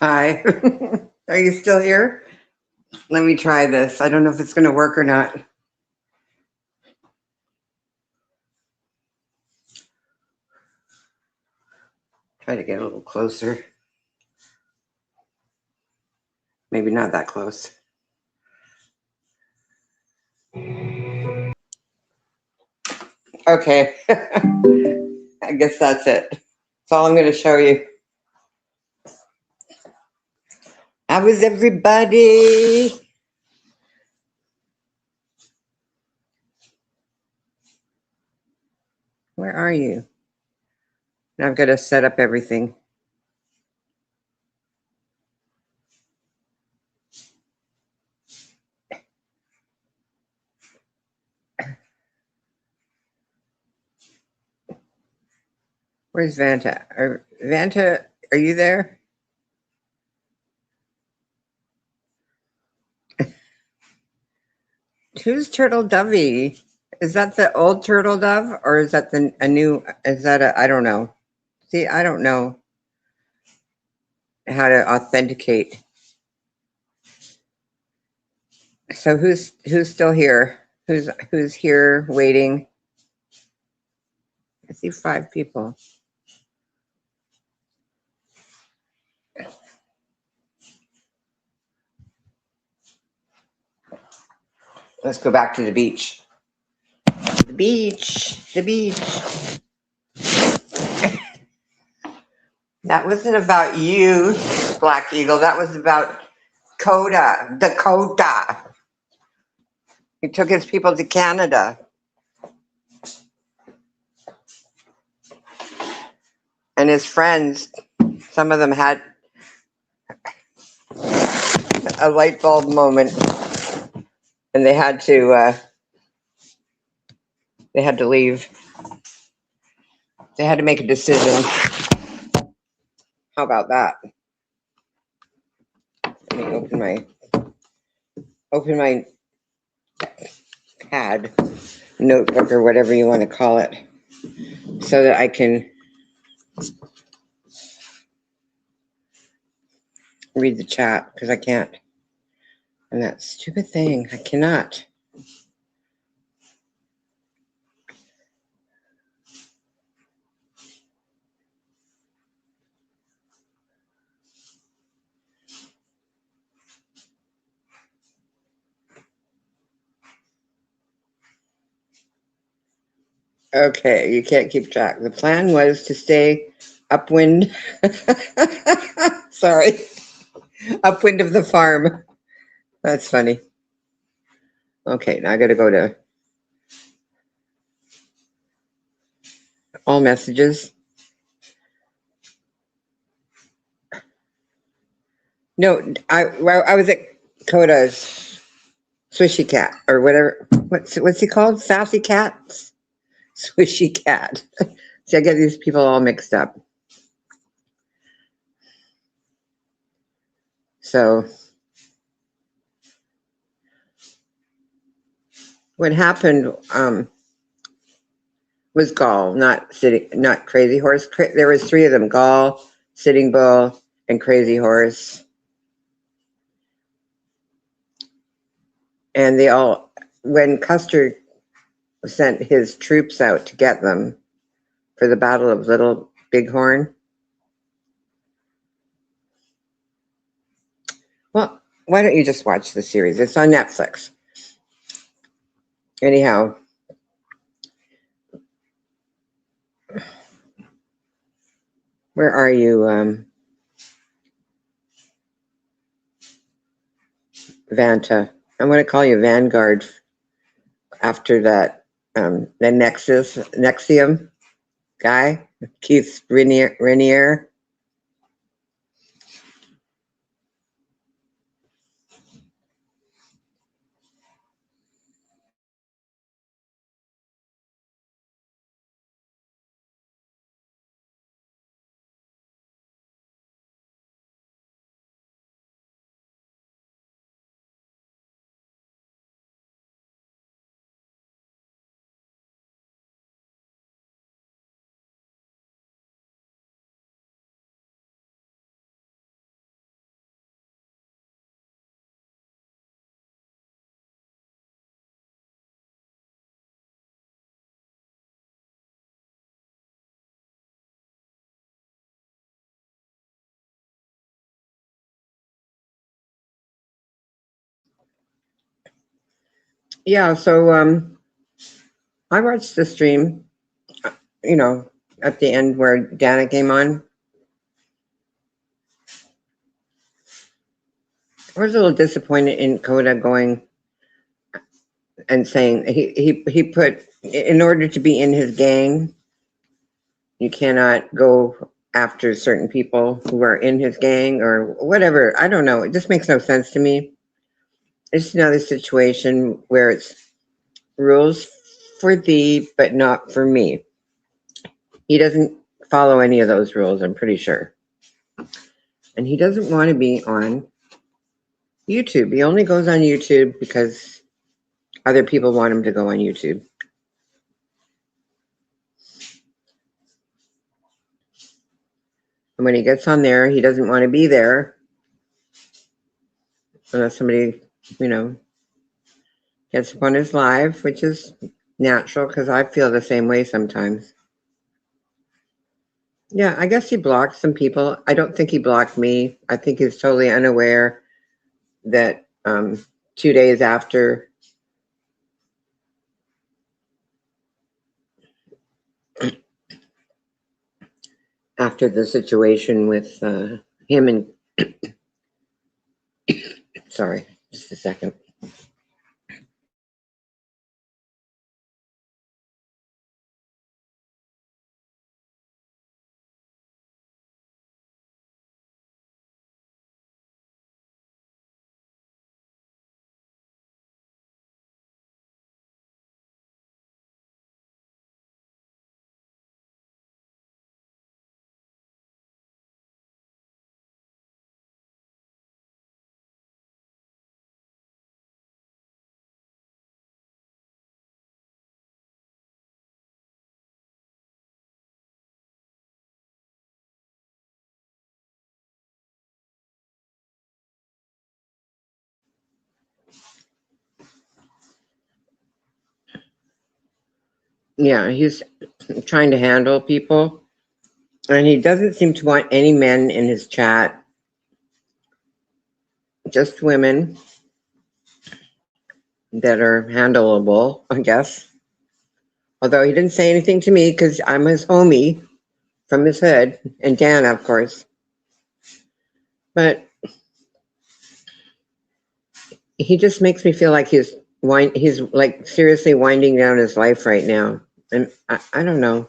Hi. Are you still here? Let me try this. I don't know if it's going to work or not. Try to get a little closer. Maybe not that close. Okay. I guess that's it. That's all I'm going to show you. How is everybody? Where are you? Now I've got to set up everything. Where's Vanta? Vanta, are you there? Who's Turtle Dovey? Is that the old Turtle Dove or is that a new? Is that I don't know. See, I don't know how to authenticate. So who's still here? Who's here waiting? I see 5 people. Let's go back to the beach. The beach. The beach. That wasn't about you, Black Eagle. That was about Dakota. He took his people to Canada. And his friends, some of them had a light bulb moment, and they had to leave. They had to make a decision. How about that? Let me open my pad, notebook, or whatever you want to call it, so that I can read the chat, because I can't. And that stupid thing, I cannot. Okay, you can't keep track. The plan was to stay upwind. Sorry. Upwind of the farm. That's funny. Okay, now I got to go to all messages. No, I was at Dakota's Swishy Cat or whatever. What's he called? Sassy Cat? Swishy Cat. See, I get these people all mixed up. So what happened was Gall, not Crazy Horse. There was 3 of them: Gall, Sitting Bull, and Crazy Horse. And they all, when Custer sent his troops out to get them for the Battle of Little Bighorn. Well, why don't you just watch the series? It's on Netflix. Anyhow, where are you, Vanta? I'm going to call you Vanguard after that, the Nexium guy, Keith Renier. Yeah, so I watched the stream, you know, at the end where Dana came on. I was a little disappointed in Coda going and saying he put, in order to be in his gang, you cannot go after certain people who are in his gang or whatever. I don't know. It just makes no sense to me. It's another situation where it's rules for thee, but not for me. He doesn't follow any of those rules, I'm pretty sure. And he doesn't want to be on YouTube. He only goes on YouTube because other people want him to go on YouTube. And when he gets on there, he doesn't want to be there unless somebody, you know, gets up on his live, which is natural because I feel the same way sometimes. Yeah, I guess he blocked some people. I don't think he blocked me. I think he's totally unaware that 2 days after the situation with him and sorry, just a second. Yeah, he's trying to handle people, and he doesn't seem to want any men in his chat, just women that are handleable, I guess. Although he didn't say anything to me because I'm his homie from his hood, and Dana, of course. But he just makes me feel like he's like seriously winding down his life right now. And I don't know.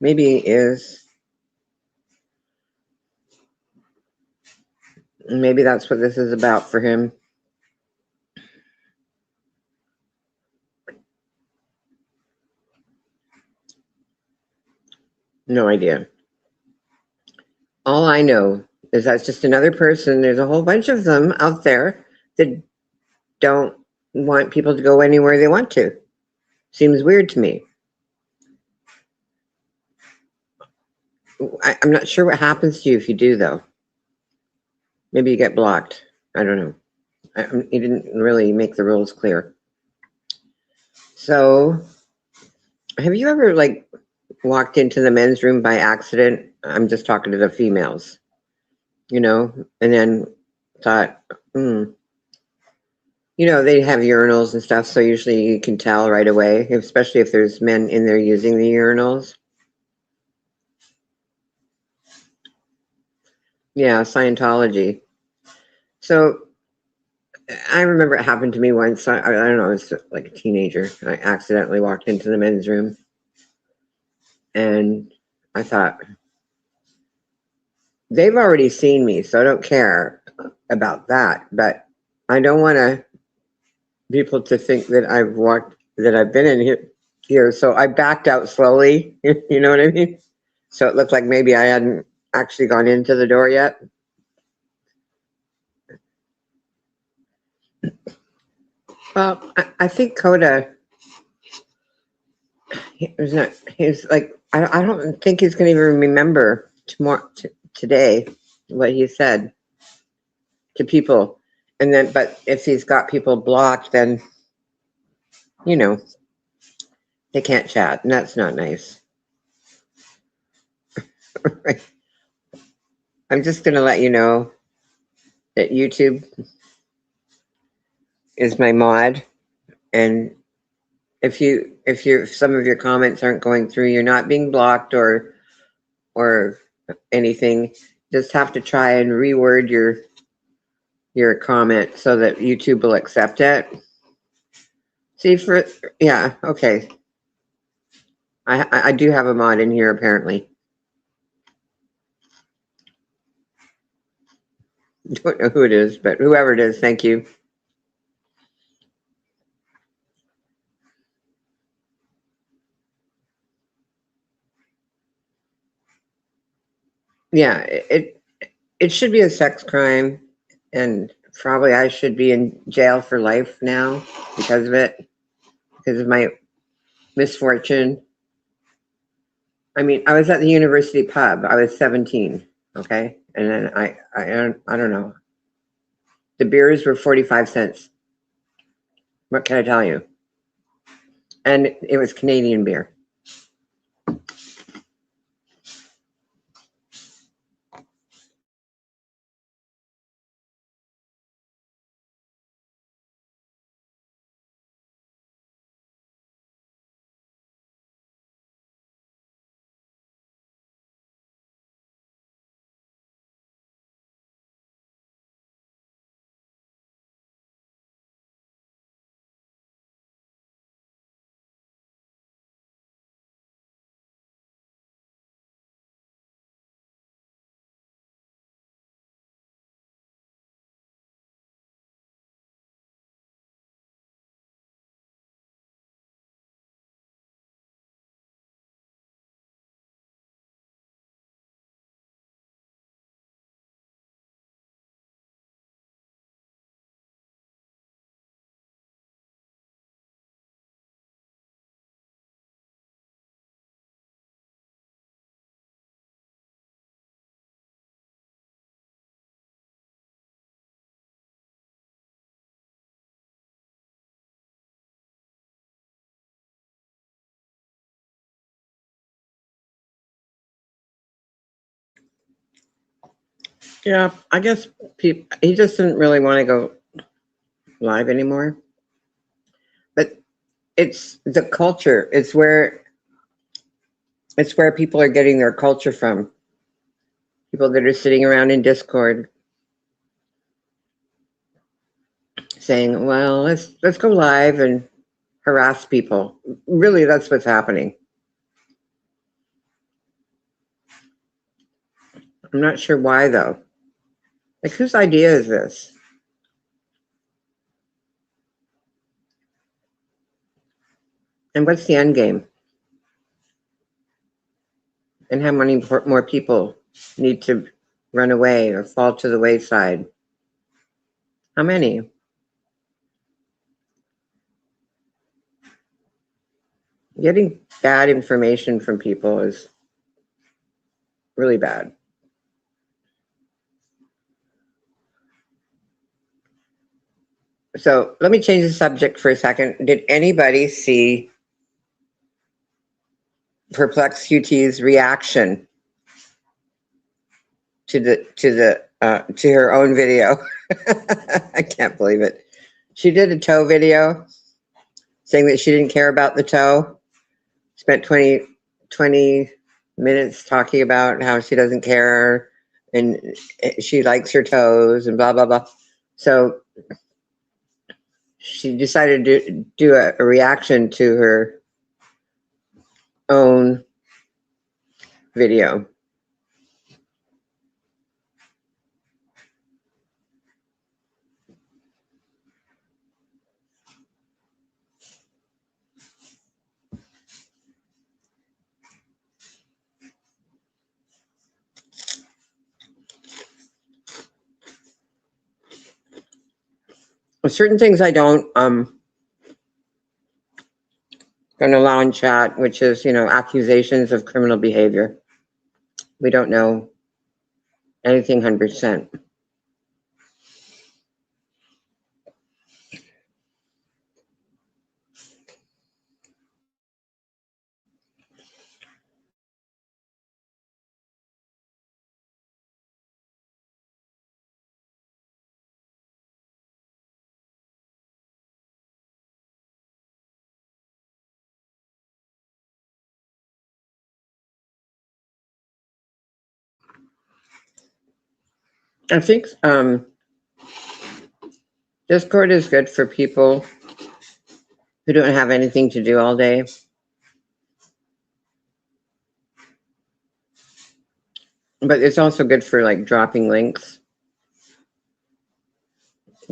Maybe he is. Maybe that's what this is about for him. No idea. All I know is that's just another person. There's a whole bunch of them out there that don't want people to go anywhere they want to. Seems weird to me. I'm not sure what happens to you if you do, though. Maybe you get blocked. I don't know. He didn't really make the rules clear. So, have you ever like walked into the men's room by accident? I'm just talking to the females, you know, and then thought, you know, they have urinals and stuff, so usually you can tell right away, especially if there's men in there using the urinals. Yeah, Scientology. So I remember it happened to me once. I don't know, I was like a teenager. I accidentally walked into the men's room and I thought, they've already seen me, so I don't care about that. But I don't want people to think that I've been in here. So I backed out slowly. You know what I mean? So it looked like maybe I hadn't actually gone into the door yet. Well, I think Coda, he's like, I don't think he's going to even remember today what he said to people. And then, but if he's got people blocked, then, you know, they can't chat, and that's not nice. I'm just going to let you know that YouTube is my mod, And if some of your comments aren't going through, you're not being blocked or anything. Just have to try and reword your comment so that YouTube will accept it. See, yeah, okay. I do have a mod in here apparently. Don't know who it is, but whoever it is, thank you. Yeah, it should be a sex crime, and probably I should be in jail for life now because of it, because of my misfortune. I mean, I was at the university pub. I was 17, okay, and then I don't know. The beers were 45 cents. What can I tell you? And it was Canadian beer. Yeah, I guess he just didn't really want to go live anymore. But it's the culture. It's where people are getting their culture from. People that are sitting around in Discord saying, "Well, let's go live and harass people." Really, that's what's happening. I'm not sure why though. Like, whose idea is this? And what's the end game? And how many more people need to run away or fall to the wayside? How many? Getting bad information from people is really bad. So let me change the subject for a second. Did anybody see Perplex QT's reaction to her own video? I can't believe it. She did a toe video saying that she didn't care about the toe. Spent 20 minutes talking about how she doesn't care and she likes her toes and blah blah blah. So she decided to do a reaction to her own video. Certain things I don't going to allow in chat, which is, accusations of criminal behavior. We don't know anything 100%. I think Discord is good for people who don't have anything to do all day. But it's also good for like dropping links,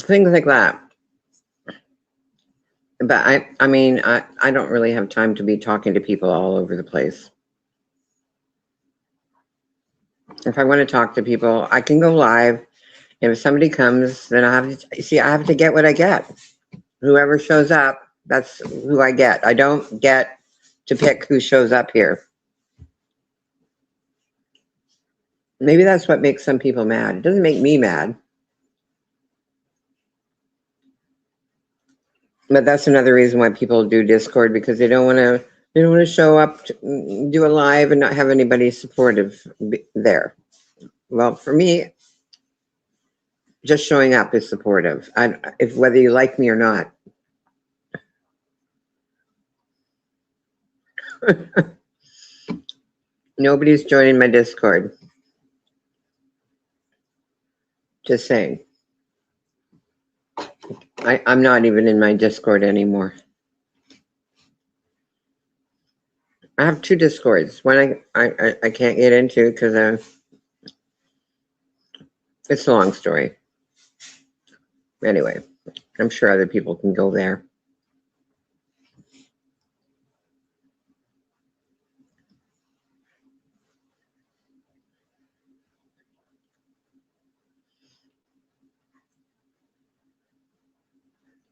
things like that. But I mean, I don't really have time to be talking to people all over the place. If I want to talk to people, I can go live. And if somebody comes, then I have to see, I have to get what I get. Whoever shows up, that's who I get. I don't get to pick who shows up here. Maybe that's what makes some people mad. It doesn't make me mad. But that's another reason why people do Discord, because they don't want to show up to do a live and not have anybody supportive there. Well, for me, just showing up is supportive. If whether you like me or not. Nobody's joining my Discord. Just saying. I'm not even in my Discord anymore. I have two Discords. One I can't get into because it's a long story. Anyway, I'm sure other people can go there.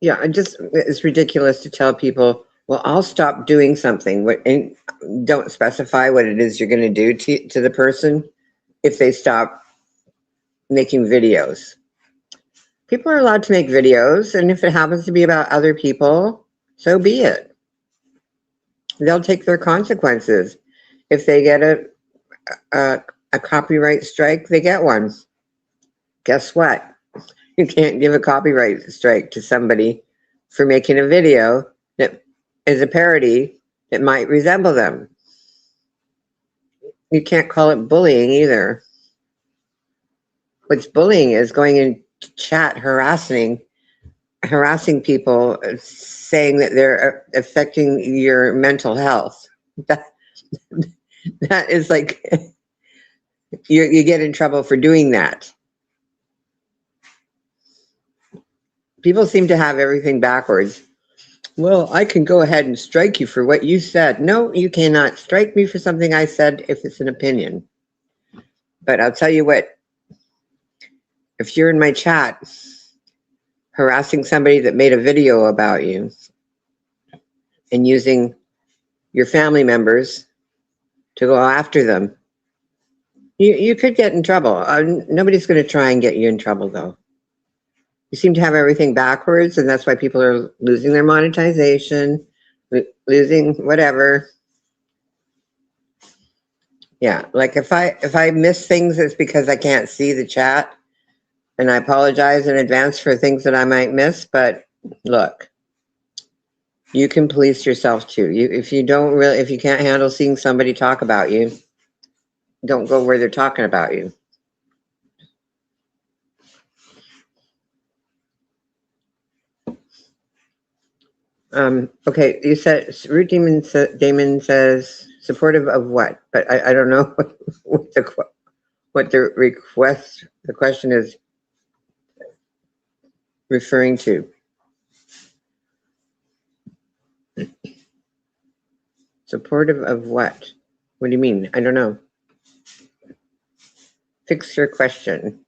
Yeah, it's ridiculous to tell people, well, I'll stop doing something, and don't specify what it is you're going to do to the person if they stop making videos. People are allowed to make videos, and if it happens to be about other people, so be it. They'll take their consequences. If they get a copyright strike, they get one. Guess what? You can't give a copyright strike to somebody for making a video that is a parody that might resemble them. You can't call it bullying either. What's bullying is going in chat harassing people, saying that they're affecting your mental health. That is like you get in trouble for doing that. People seem to have everything backwards. Well, I can go ahead and strike you for what you said. No, you cannot strike me for something I said if it's an opinion. But I'll tell you what, if you're in my chat harassing somebody that made a video about you and using your family members to go after them, you could get in trouble. Nobody's going to try and get you in trouble, though. You seem to have everything backwards, and that's why people are losing their monetization, losing whatever. Yeah, like if I miss things, it's because I can't see the chat, and I apologize in advance for things that I might miss. But look, you can police yourself too. If you can't handle seeing somebody talk about you, don't go where they're talking about you. Okay, you said Root Damon says supportive of what, but I don't know what the question is referring to. Supportive of what? What do you mean? I don't know. Fix your question.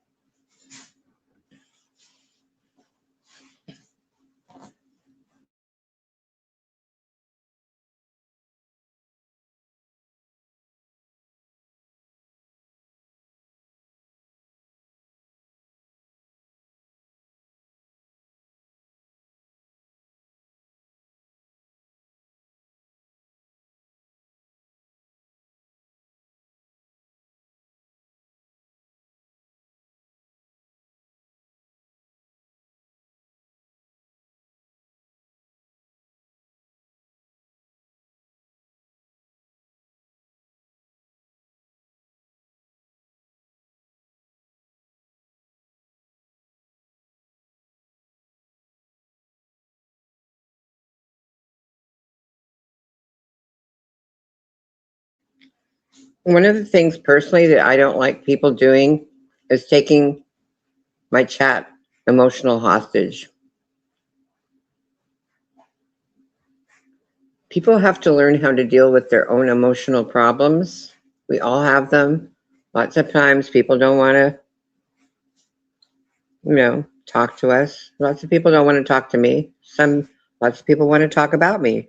One of the things personally that I don't like people doing is taking my chat emotional hostage. People have to learn how to deal with their own emotional problems. We all have them. Lots of times people don't want to, talk to us. Lots of people don't want to talk to me. Lots of people want to talk about me.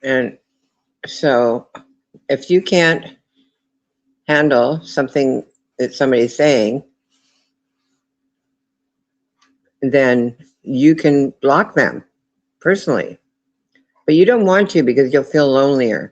And so if you can't handle something that somebody's saying, then you can block them personally. But you don't want to because you'll feel lonelier.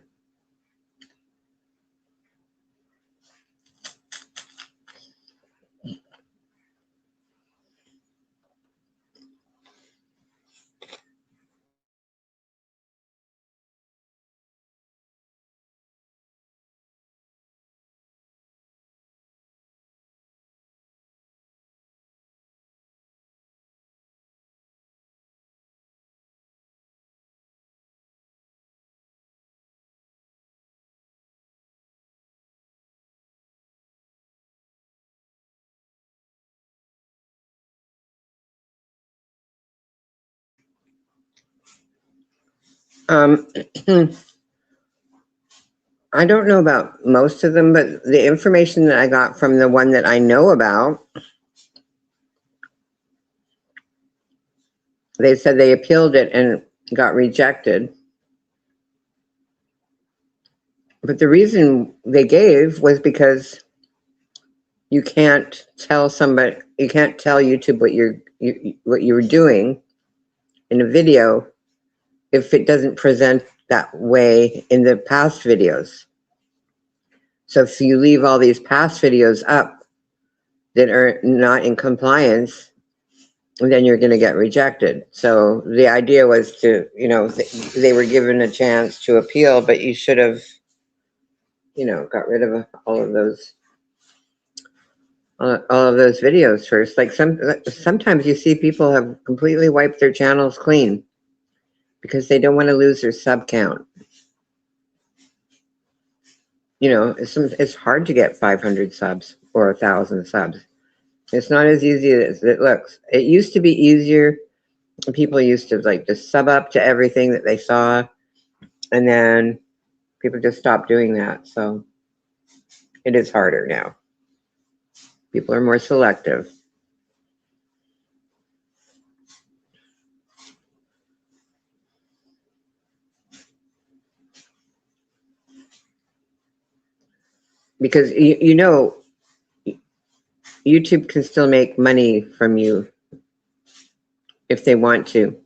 Um, I don't know about most of them, but the information that I got from the one that I know about, they said they appealed it and got rejected. But the reason they gave was because you can't tell somebody, you can't tell YouTube what you were doing in a video if it doesn't present that way in the past videos. So if you leave all these past videos up that are not in compliance, then you're going to get rejected. So the idea was to, they were given a chance to appeal, but you should have, got rid of all of those videos first. Like sometimes you see people have completely wiped their channels clean because they don't want to lose their sub count. It's hard to get 500 subs or 1,000 subs. It's not as easy as it looks. It used to be easier. People used to just sub up to everything that they saw, and then people just stopped doing that. So it is harder now. People are more selective. Because YouTube can still make money from you if they want to,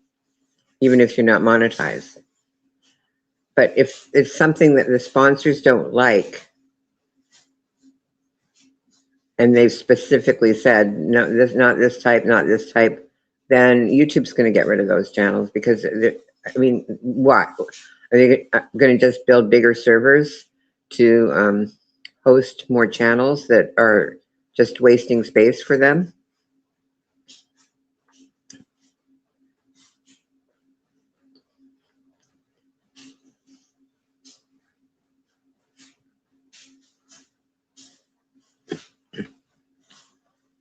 even if you're not monetized. But if it's something that the sponsors don't like, and they've specifically said, no, this, not this type, not this type, then YouTube's going to get rid of those channels because, what? Are they going to just build bigger servers to host more channels that are just wasting space for them?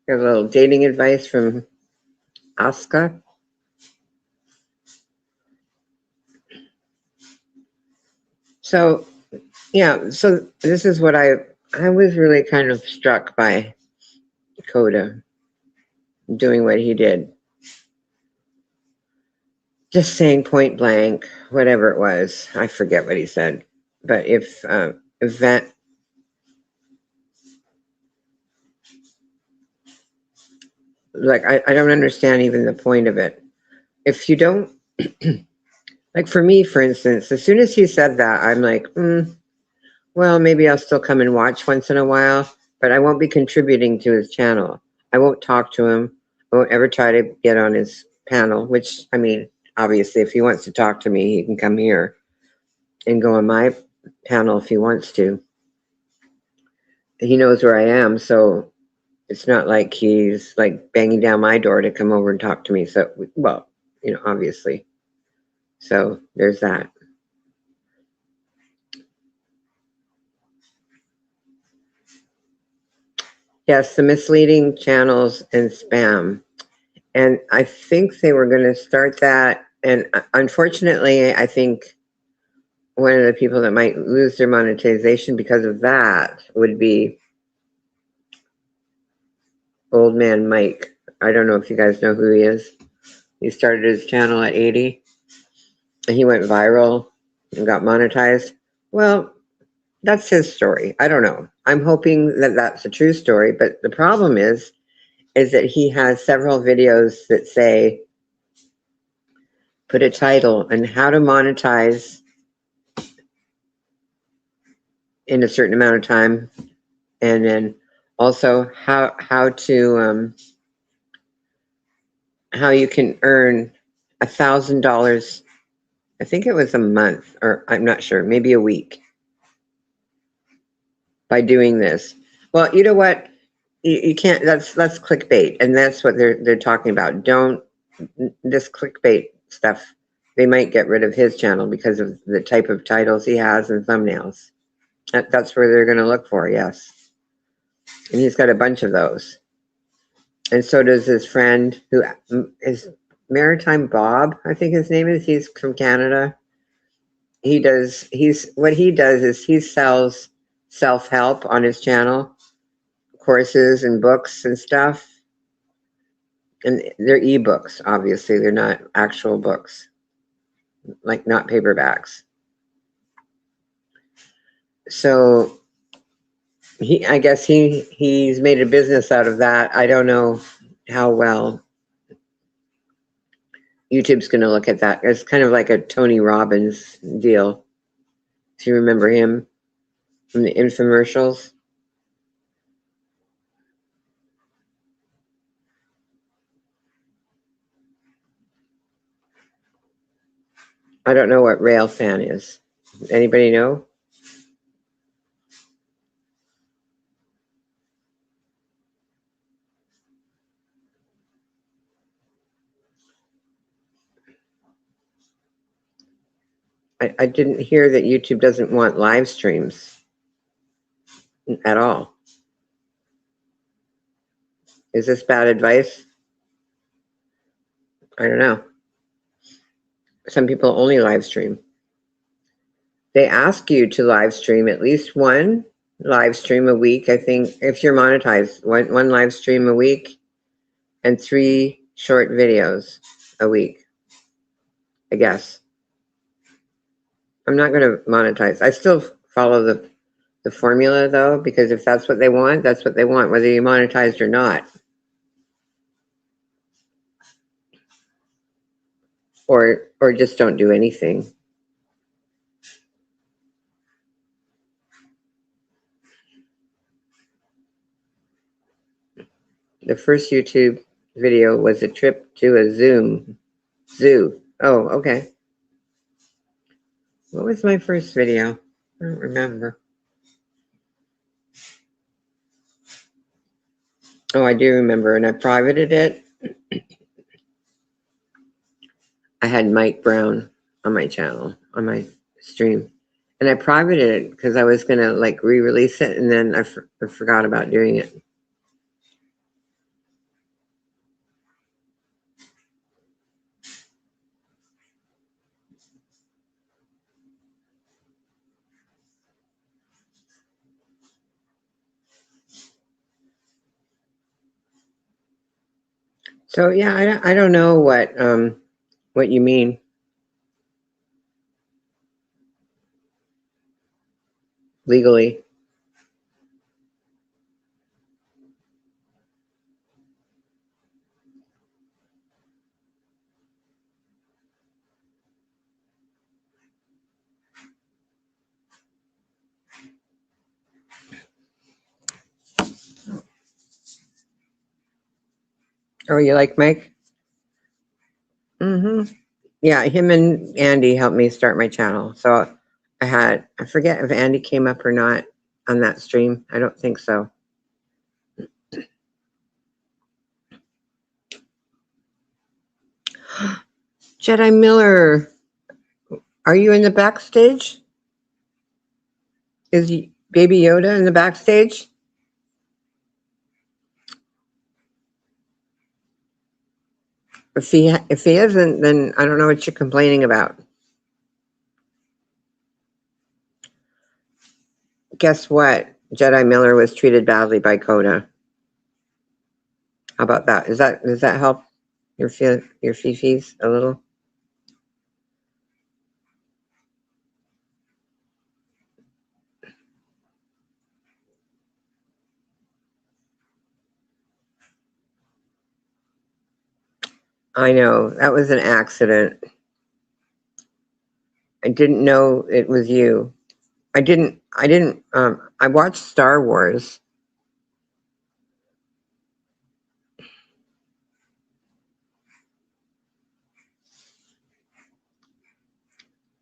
Here's a little dating advice from Asuka. So, yeah, so this is what I was really kind of struck by Dakota doing what he did. Just saying point blank, whatever it was, I forget what he said. But if that, I don't understand even the point of it. If you don't, like for me, for instance, as soon as he said that, I'm like, well, maybe I'll still come and watch once in a while, but I won't be contributing to his channel. I won't talk to him. I won't ever try to get on his panel, which, obviously, if he wants to talk to me, he can come here and go on my panel if he wants to. He knows where I am, so it's not like he's banging down my door to come over and talk to me. So, well, obviously. So there's that. Yes, the misleading channels and spam. And I think they were going to start that. And unfortunately, I think one of the people that might lose their monetization because of that would be Old Man Mike. I don't know if you guys know who he is. He started his channel at 80 and he went viral and got monetized. Well, that's his story. I don't know. I'm hoping that that's a true story. But the problem is that he has several videos that say, put a title on how to monetize in a certain amount of time, and then also how to how you can earn $1,000. I think it was a month, or I'm not sure, maybe a week by doing this. Well, you know what? You can't. That's clickbait, and that's what they're talking about. Don't this clickbait stuff. They might get rid of his channel because of the type of titles he has and thumbnails. That's where they're going to look for. Yes, and he's got a bunch of those. And so does his friend who is Maritime Bob, I think his name is. He's from Canada. What he does is he sells self-help on his channel, courses and books and stuff. And they're ebooks, obviously. They're not actual books, like not paperbacks. So I guess he's made a business out of that. I don't know how well YouTube's going to look at that. It's kind of like a Tony Robbins deal. If you remember him from the infomercials. I don't know what Railfan is. Anybody know? I didn't hear that YouTube doesn't want live streams at all. Is this bad advice? I don't know. Some people only live stream. They ask you to live stream at least one live stream a week. I think if you're monetized, one live stream a week and 3 short videos a week, I guess. I'm not going to monetize. I still follow the formula though, because if that's what they want, that's what they want, whether you monetized or not. Or just don't do anything. The first YouTube video was a trip to a zoo. Oh, okay. What was my first video? I don't remember. Oh, I do remember, and I privated it. I had Mike Brown on my channel, on my stream. And I privated it because I was going to like re-release it, and then I forgot about doing it. So yeah, I don't know what you mean. Legally. Oh, you like Mike? Mm-hmm. Yeah, him and Andy helped me start my channel. So I forget if Andy came up or not on that stream. I don't think so. Jedi Miller, are you in the backstage? Is Baby Yoda in the backstage? If he isn't, then I don't know what you're complaining about. Guess what? Jedi Miller was treated badly by Coda. How about that? Does that help your fifis a little? I know that was an accident. I didn't know it was you. I didn't. I watched Star Wars.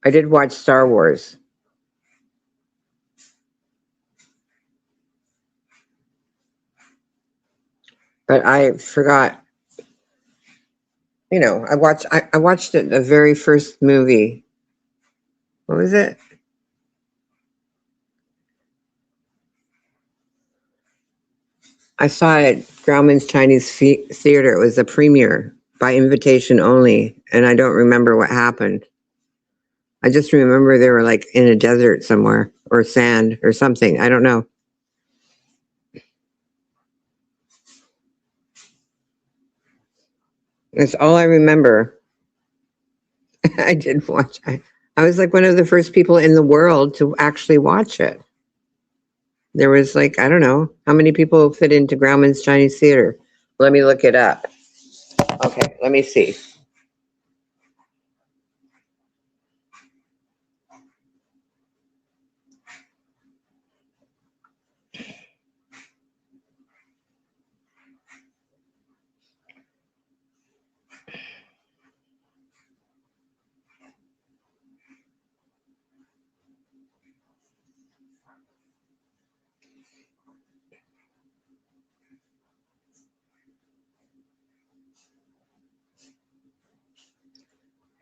I did watch Star Wars. But I forgot. I watched it, the very first movie. What was it? I saw it at Grauman's Chinese Theater. It was a premiere by invitation only, and I don't remember what happened. I just remember they were like in a desert somewhere or sand or something. I don't know. That's all I remember. I did watch. I was like one of the first people in the world to actually watch it. There was like, I don't know, how many people fit into Grauman's Chinese Theater? Let me look it up. Okay, let me see.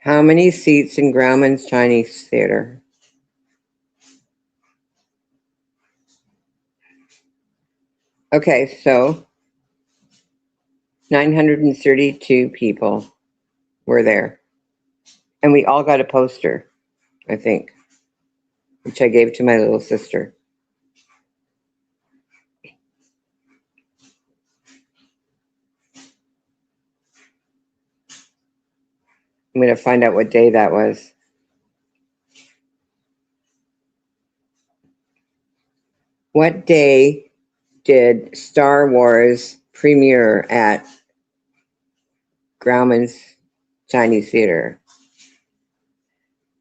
How many seats in Grauman's Chinese Theater? Okay, so 932 people were there. And we all got a poster, I think, which I gave to my little sister. I'm going to find out what day that was. What day did Star Wars premiere at Grauman's Chinese Theater?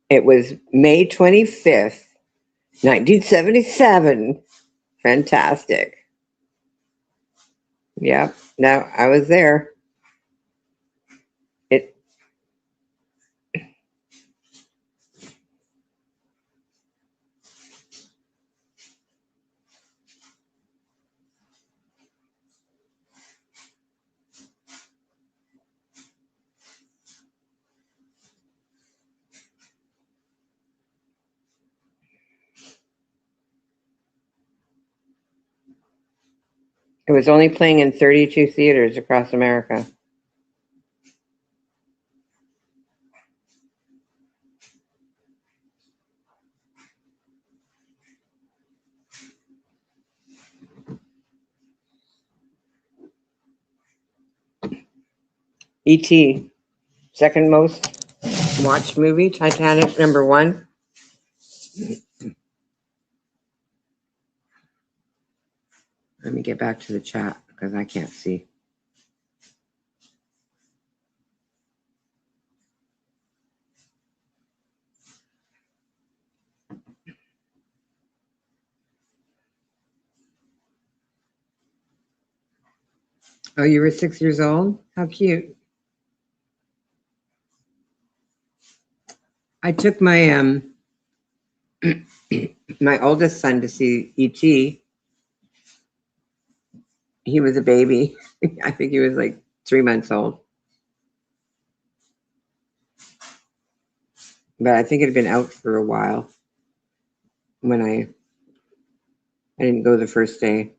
It was May 25th, 1977. Fantastic. Yep. No, I was there. It it was only playing in 32 theaters across America. E.T., second most watched movie. Titanic, number one. Let me get back to the chat because I can't see. Oh, you were 6 years old? How cute. I took my my oldest son to see E.T. He was a baby. I think he was like 3 months old. But I think it had been out for a while when I didn't go the first day.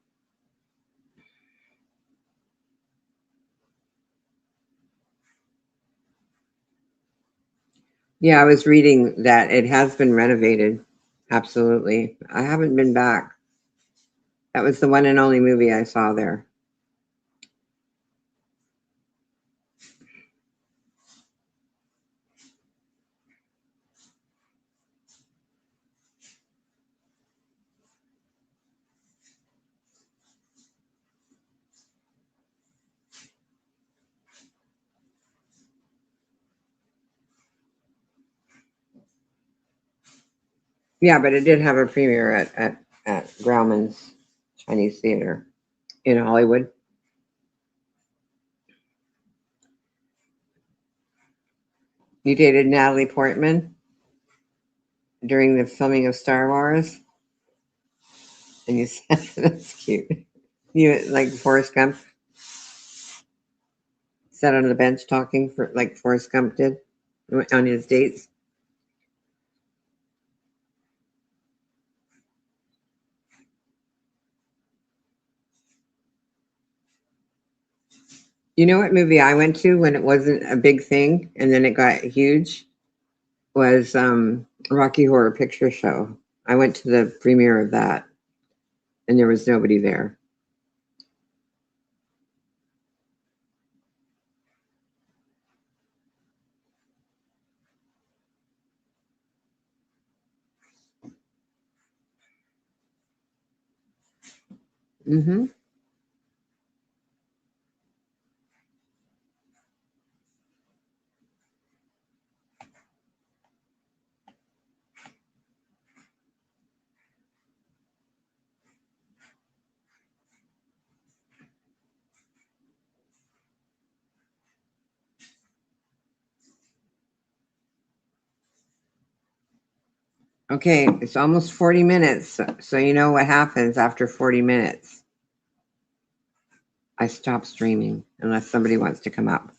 Yeah, I was reading that it has been renovated. Absolutely. I haven't been back. That was the one and only movie I saw there. Yeah, but it did have a premiere at Grauman's Chinese Theater in Hollywood. You dated Natalie Portman during the filming of Star Wars, and you said that's cute. You like Forrest Gump sat on the bench talking for like Forrest Gump did on his dates. You know what movie I went to when it wasn't a big thing and then it got huge was Rocky Horror Picture Show. I went to the premiere of that and there was nobody there. Hmm. Okay, it's almost 40 minutes. So you know what happens after 40 minutes. I stop streaming unless somebody wants to come up.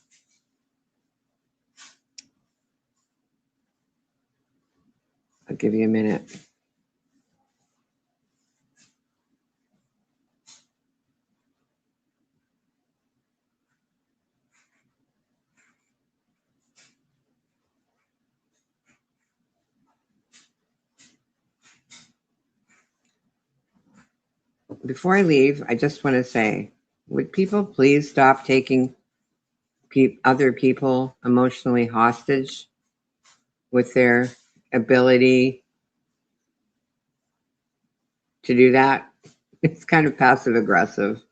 I'll give you a minute. Before I leave, I just want to say, would people please stop taking other people emotionally hostage with their ability to do that? It's kind of passive aggressive.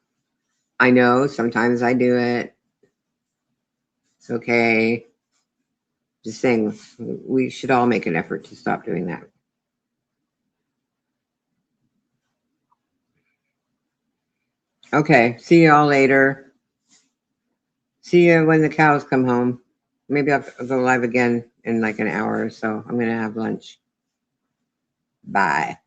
I know sometimes I do it. It's okay. Just saying, we should all make an effort to stop doing that. Okay, see you all later. See you when the cows come home. Maybe I'll go live again in like an hour or so. I'm going to have lunch. Bye.